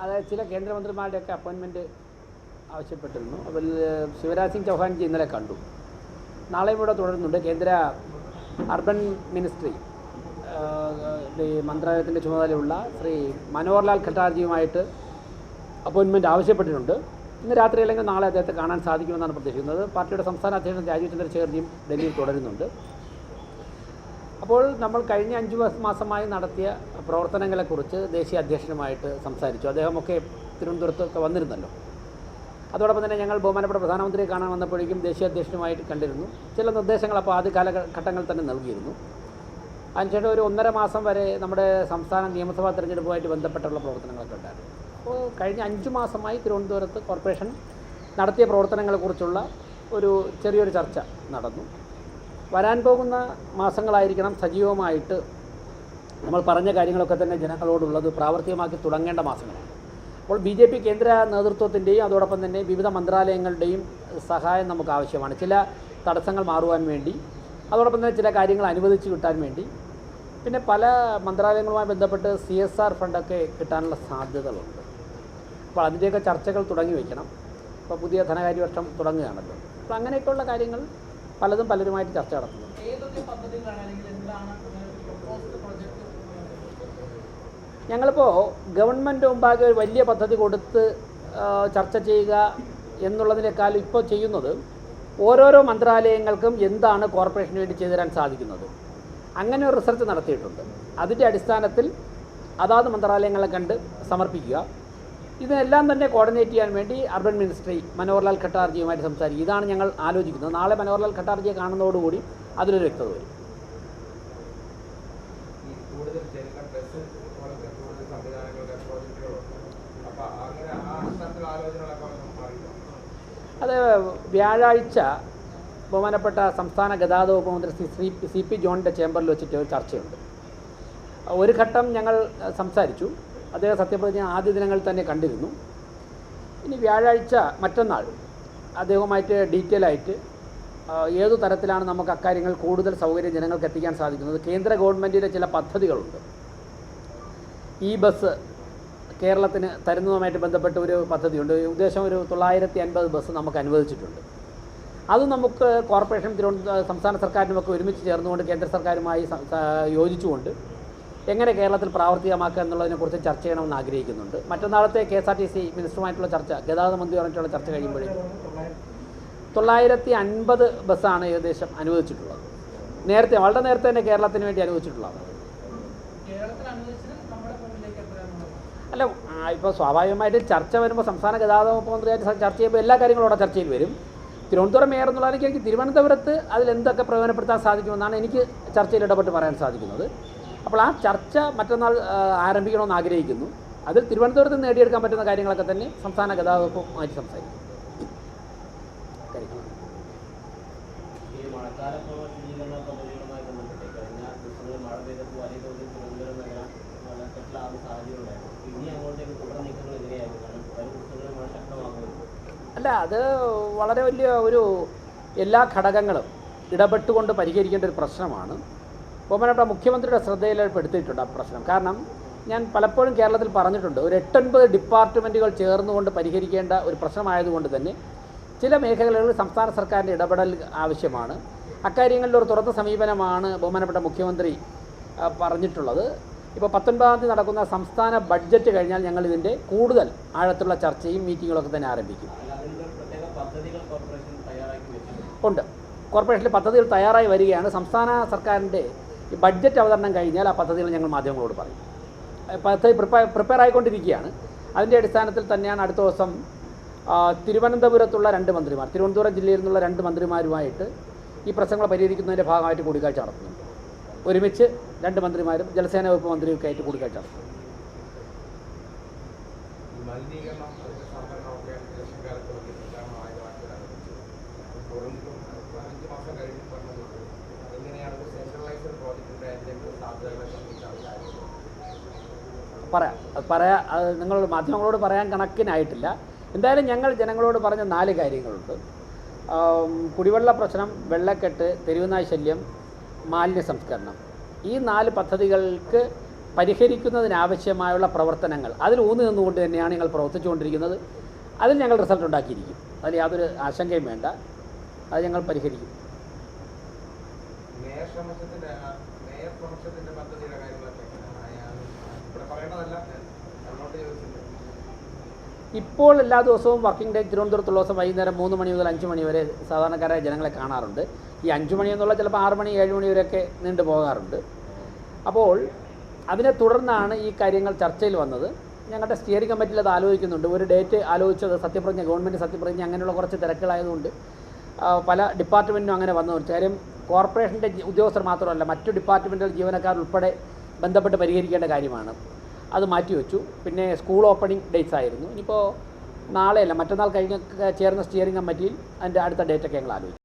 അതായത് ചില കേന്ദ്രമന്ത്രിമാരുടെയൊക്കെ അപ്പോയിൻമെൻറ്റ് ആവശ്യപ്പെട്ടിരുന്നു. അതിൽ ശിവരാജ് സിംഗ് ചൗഹാൻജി ഇന്നലെ കണ്ടു. നാളെയും ഇവിടെ തുടരുന്നുണ്ട്. കേന്ദ്ര അർബൻ മിനിസ്ട്രി മന്ത്രാലയത്തിൻ്റെ ചുമതലയുള്ള ശ്രീ മനോഹർലാൽ ഖട്ടാർജിയുമായിട്ട് അപ്പോയിൻമെൻറ്റ് ആവശ്യപ്പെട്ടിട്ടുണ്ട്. ഇന്ന് രാത്രി അല്ലെങ്കിൽ നാളെ അദ്ദേഹത്തെ കാണാൻ സാധിക്കുമെന്നാണ് പ്രതീക്ഷിക്കുന്നത്. പാർട്ടിയുടെ സംസ്ഥാന അധ്യക്ഷൻ രാജീവ് ചന്ദ്രശേഖർജിയും ഡൽഹിയിൽ തുടരുന്നുണ്ട്. അപ്പോൾ നമ്മൾ കഴിഞ്ഞ 5 മാസമായി നടത്തിയ പ്രവർത്തനങ്ങളെക്കുറിച്ച് ദേശീയ അധ്യക്ഷനുമായിട്ട് സംസാരിച്ചു. അദ്ദേഹമൊക്കെ തിരുവനന്തപുരത്തൊക്കെ വന്നിരുന്നല്ലോ. അതോടൊപ്പം തന്നെ ഞങ്ങൾ ബഹുമാനപ്പെട്ട പ്രധാനമന്ത്രിയെ കാണാൻ വന്നപ്പോഴേക്കും ദേശീയ അധ്യക്ഷനുമായിട്ട് കണ്ടിരുന്നു. ചില നിർദ്ദേശങ്ങൾ അപ്പോൾ ആദ്യ കാലഘട്ടങ്ങളിൽ തന്നെ നൽകിയിരുന്നു. അതിനുശേഷം ഒരു 1.5 മാസം വരെ നമ്മുടെ സംസ്ഥാന നിയമസഭാ തെരഞ്ഞെടുപ്പുമായിട്ട് ബന്ധപ്പെട്ടുള്ള പ്രവർത്തനങ്ങളൊക്കെ ഉണ്ടായിരുന്നു. അപ്പോൾ കഴിഞ്ഞ 5 മാസമായി തിരുവനന്തപുരത്ത് കോർപ്പറേഷൻ നടത്തിയ പ്രവർത്തനങ്ങളെക്കുറിച്ചുള്ള ഒരു ചെറിയൊരു ചർച്ച നടന്നു. വരാൻ പോകുന്ന മാസങ്ങളായിരിക്കണം സജീവമായിട്ട് നമ്മൾ പറഞ്ഞ കാര്യങ്ങളൊക്കെ തന്നെ ജനങ്ങളോടുള്ളത് പ്രാവർത്തികമാക്കി തുടങ്ങേണ്ട മാസങ്ങളാണ്. അപ്പോൾ BJP കേന്ദ്ര നേതൃത്വത്തിൻ്റെയും അതോടൊപ്പം തന്നെ വിവിധ മന്ത്രാലയങ്ങളുടെയും സഹായം നമുക്ക് ആവശ്യമാണ്. ചില തടസ്സങ്ങൾ മാറുവാൻ വേണ്ടി, അതോടൊപ്പം തന്നെ ചില കാര്യങ്ങൾ അനുവദിച്ച് കിട്ടാൻ വേണ്ടി, പിന്നെ പല മന്ത്രാലയങ്ങളുമായി ബന്ധപ്പെട്ട് CSR ഫണ്ടൊക്കെ കിട്ടാനുള്ള സാധ്യതകളുണ്ട്. അപ്പോൾ അതിൻ്റെയൊക്കെ ചർച്ചകൾ തുടങ്ങി വയ്ക്കണം. ഇപ്പോൾ പുതിയ ധനകാര്യ വർഷം തുടങ്ങുകയാണല്ലോ. അപ്പോൾ അങ്ങനെയൊക്കെയുള്ള കാര്യങ്ങൾ പലരുമായിട്ട് ചർച്ച നടത്തുന്നു. ഞങ്ങളിപ്പോൾ ഗവൺമെൻറ് മുമ്പാകെ ഒരു വലിയ പദ്ധതി കൊടുത്ത് ചർച്ച ചെയ്യുക എന്നുള്ളതിനേക്കാളും ഇപ്പോൾ ചെയ്യുന്നത് ഓരോരോ മന്ത്രാലയങ്ങൾക്കും എന്താണ് കോർപ്പറേഷന് വേണ്ടി ചെയ്തു തരാൻ സാധിക്കുന്നത്, അങ്ങനെ ഒരു റിസർച്ച് നടത്തിയിട്ടുണ്ട്. അതിൻ്റെ അടിസ്ഥാനത്തിൽ അതാത് മന്ത്രാലയങ്ങളെ കണ്ട് സമർപ്പിക്കുക. ഇതിനെല്ലാം തന്നെ കോർഡിനേറ്റ് ചെയ്യാൻ വേണ്ടി അർബൻ മിനിസ്ട്രി മനോഹർലാൽ ഖട്ടാർജിയുമായിട്ട് സംസാരിക്കും. ഇതാണ് ഞങ്ങൾ ആലോചിക്കുന്നത്. നാളെ മനോഹർലാൽ ഖട്ടാർജിയെ കാണുന്നതോടുകൂടി അതിലൊരു വ്യക്തത വരും. അത് വ്യാഴാഴ്ച ബഹുമാനപ്പെട്ട സംസ്ഥാന ഗതാഗത വകുപ്പ് മന്ത്രി CP ജോണിൻ്റെ ചേംബറിൽ വെച്ചിട്ട് ഒരു ചർച്ചയുണ്ട്. ഒരു ഘട്ടം ഞങ്ങൾ സംസാരിച്ചു. അദ്ദേഹം സത്യപ്രതിജ്ഞ ആദ്യ ദിനങ്ങളിൽ തന്നെ കണ്ടിരുന്നു. ഇനി വ്യാഴാഴ്ച മറ്റന്നാൾ അദ്ദേഹവുമായിട്ട് ഡീറ്റെയിൽ ആയിട്ട് ഏതു തരത്തിലാണ് നമുക്ക് അക്കാര്യങ്ങൾ കൂടുതൽ സൗകര്യം ജനങ്ങൾക്ക് എത്തിക്കാൻ സാധിക്കുന്നത്. കേന്ദ്ര ഗവൺമെൻറ്റിൻ്റെ ചില പദ്ധതികളുണ്ട്. ഈ ബസ് കേരളത്തിന് തരുന്നതുമായിട്ട് ബന്ധപ്പെട്ട് ഒരു പദ്ധതിയുണ്ട്. ഉദ്ദേശം ഒരു 950 ബസ് നമുക്ക് അനുവദിച്ചിട്ടുണ്ട്. അത് നമുക്ക് കോർപ്പറേഷൻ സംസ്ഥാന സർക്കാരിനുമൊക്കെ ഒരുമിച്ച് ചേർന്നുകൊണ്ട് കേന്ദ്ര സർക്കാരുമായി യോജിച്ചുകൊണ്ട് എങ്ങനെ കേരളത്തിൽ പ്രാവർത്തികമാക്കുക എന്നുള്ളതിനെക്കുറിച്ച് ചർച്ച ചെയ്യണമെന്ന് ആഗ്രഹിക്കുന്നുണ്ട്. മറ്റന്നാളത്തെ KSRTC മിനിസ്റ്ററുമായിട്ടുള്ള ചർച്ച, ഗതാഗത മന്ത്രിയുമായിട്ടുള്ള ചർച്ച കഴിയുമ്പോഴേ 950 ബസ്സാണ് ഏകദേശം അനുവദിച്ചിട്ടുള്ളത്. വളരെ നേരത്തെ തന്നെ കേരളത്തിന് വേണ്ടി അനുവദിച്ചിട്ടുള്ളതാണ്. അല്ല, ഇപ്പോൾ സ്വാഭാവികമായിട്ട് ചർച്ച വരുമ്പോൾ സംസ്ഥാന ഗതാഗത വകുപ്പ് മന്ത്രിയായിട്ട് ചർച്ച ചെയ്യുമ്പോൾ എല്ലാ കാര്യങ്ങളും അവിടെ ചർച്ചയിൽ വരും. തിരുവനന്തപുരം മേയർ എന്നുള്ളതിലേക്ക് എനിക്ക് തിരുവനന്തപുരത്ത് അതിലെന്തൊക്കെ പ്രയോജനപ്പെടുത്താൻ സാധിക്കുമെന്നാണ് എനിക്ക് ചർച്ചയിൽ ഇടപെട്ട് പറയാൻ സാധിക്കുന്നത്. അപ്പോൾ ആ ചർച്ച മറ്റന്നാൾ ആരംഭിക്കണമെന്ന് ആഗ്രഹിക്കുന്നു. അതിൽ തിരുവനന്തപുരത്ത് നേടിയെടുക്കാൻ പറ്റുന്ന കാര്യങ്ങളൊക്കെ തന്നെ സംസ്ഥാന ഗതാഗത വകുപ്പുമായിട്ട് സംസാരിക്കും. അല്ല, അത് വളരെ വലിയ എല്ലാ ഘടകങ്ങളും ഇടപെട്ടുകൊണ്ട് പരിഹരിക്കേണ്ട ഒരു പ്രശ്നമാണ്. ബഹുമാനപ്പെട്ട മുഖ്യമന്ത്രിയുടെ ശ്രദ്ധയിൽപ്പെടുത്തിയിട്ടുണ്ട് ആ പ്രശ്നം. കാരണം ഞാൻ പലപ്പോഴും കേരളത്തിൽ പറഞ്ഞിട്ടുണ്ട്, ഒരു 8-9 ഡിപ്പാർട്ട്മെൻറ്റുകൾ ചേർന്നുകൊണ്ട് പരിഹരിക്കേണ്ട ഒരു പ്രശ്നമായതുകൊണ്ട് തന്നെ ചില മേഖലകളിൽ സംസ്ഥാന സർക്കാരിൻ്റെ ഇടപെടൽ ആവശ്യമാണ്. അക്കാര്യങ്ങളിൽ ഒരു തുറന്ന സമീപനമാണ് ബഹുമാനപ്പെട്ട മുഖ്യമന്ത്രി പറഞ്ഞിട്ടുള്ളത്. ഇപ്പോൾ 19-ാം തീയതി നടക്കുന്ന സംസ്ഥാന ബഡ്ജറ്റ് കഴിഞ്ഞാൽ ഞങ്ങൾ ഇതിൻ്റെ കൂടുതൽ ആഴത്തുള്ള ചർച്ചയും മീറ്റിങ്ങുകളൊക്കെ തന്നെ ആരംഭിക്കും. ഉണ്ട്, കോർപ്പറേഷനിൽ പദ്ധതികൾ തയ്യാറായി വരികയാണ്. സംസ്ഥാന സർക്കാരിൻ്റെ ഈ ബഡ്ജറ്റ് അവതരണം കഴിഞ്ഞാൽ ആ പദ്ധതികൾ ഞങ്ങൾ മാധ്യമങ്ങളോട് പറയും. പദ്ധതി പ്രിപ്പയർ ആയിക്കൊണ്ടിരിക്കുകയാണ്. അതിൻ്റെ അടിസ്ഥാനത്തിൽ തന്നെയാണ് അടുത്ത ദിവസം തിരുവനന്തപുരത്തുള്ള 2 മന്ത്രിമാർ, തിരുവനന്തപുരം ജില്ലയിൽ നിന്നുള്ള 2 മന്ത്രിമാരുമായിട്ട് ഈ പ്രശ്നങ്ങൾ പരിഹരിക്കുന്നതിൻ്റെ ഭാഗമായിട്ട് കൂടിക്കാഴ്ച നടത്തുന്നുണ്ട്. ഒരുമിച്ച് 2 മന്ത്രിമാരും ജലസേന വകുപ്പ് മന്ത്രിയൊക്കെ ആയിട്ട് കൂടിക്കാഴ്ച നടത്തുന്നു. അത് നിങ്ങൾ മാധ്യമങ്ങളോട് പറയാൻ കണക്കിനായിട്ടില്ല. എന്തായാലും ഞങ്ങൾ ജനങ്ങളോട് പറഞ്ഞ 4 കാര്യങ്ങളുണ്ട്. കുടിവെള്ള പ്രശ്നം, വെള്ളക്കെട്ട്, തെരുവുനായ് ശല്യം, മാലിന്യ സംസ്കരണം. ഈ 4 പദ്ധതികൾക്ക് പരിഹരിക്കുന്നതിനാവശ്യമായുള്ള പ്രവർത്തനങ്ങൾ അതിൽ ഊന്നി നിന്നുകൊണ്ട് തന്നെയാണ് ഞങ്ങൾ പ്രവർത്തിച്ചുകൊണ്ടിരിക്കുന്നത്. അതിൽ ഞങ്ങൾ റിസൾട്ട് ഉണ്ടാക്കിയിരിക്കും. അതിൽ യാതൊരു ആശങ്കയും വേണ്ട. അത് ഞങ്ങൾ പരിഹരിക്കും. ഇപ്പോൾ എല്ലാ ദിവസവും വർക്കിംഗ് ഡേ തിരുവനന്തപുരത്തുള്ള ദിവസം വൈകുന്നേരം 3 മണി മുതൽ 5 മണി വരെ സാധാരണക്കാരായ ജനങ്ങളെ കാണാറുണ്ട്. ഈ 5 മണി എന്നുള്ള ചിലപ്പോൾ 6 മണി 7 മണി വരെയൊക്കെ നീണ്ടു പോകാറുണ്ട്. അപ്പോൾ അതിനെ തുടർന്നാണ് ഈ കാര്യങ്ങൾ ചർച്ചയിൽ വന്നത്. ഞങ്ങളുടെ സ്റ്റിയറിംഗ് കമ്മിറ്റിയിൽ അത് ആലോചിക്കുന്നുണ്ട്. ഒരു ഡേറ്റ് ആലോചിച്ചത് സത്യപ്രതിജ്ഞ, ഗവൺമെൻറ് സത്യപ്രതിജ്ഞ അങ്ങനെയുള്ള കുറച്ച് തിരക്കുകളായതുകൊണ്ട് പല ഡിപ്പാർട്ട്മെൻറ്റിനും അങ്ങനെ വന്നു. കാര്യം കോർപ്പറേഷൻ്റെ ഉദ്യോഗസ്ഥർ മാത്രമല്ല, മറ്റു ഡിപ്പാർട്ട്മെൻറ്റൽ ജീവനക്കാർ ഉൾപ്പെടെ ബന്ധപ്പെട്ട് പരിഹരിക്കേണ്ട കാര്യമാണ്. അത് മാറ്റിവെച്ചു. പിന്നെ സ്കൂൾ ഓപ്പണിംഗ് ഡേറ്റ്സ് ആയിരുന്നു. ഇനിയിപ്പോൾ നാളെയല്ല മറ്റന്നാൾ കഴിഞ്ഞ് ചേർന്ന സ്റ്റിയറിംഗ് കമ്മിറ്റിയിൽ അതിൻ്റെ അടുത്ത ഡേറ്റൊക്കെ ഞങ്ങൾ ആലോചിക്കും.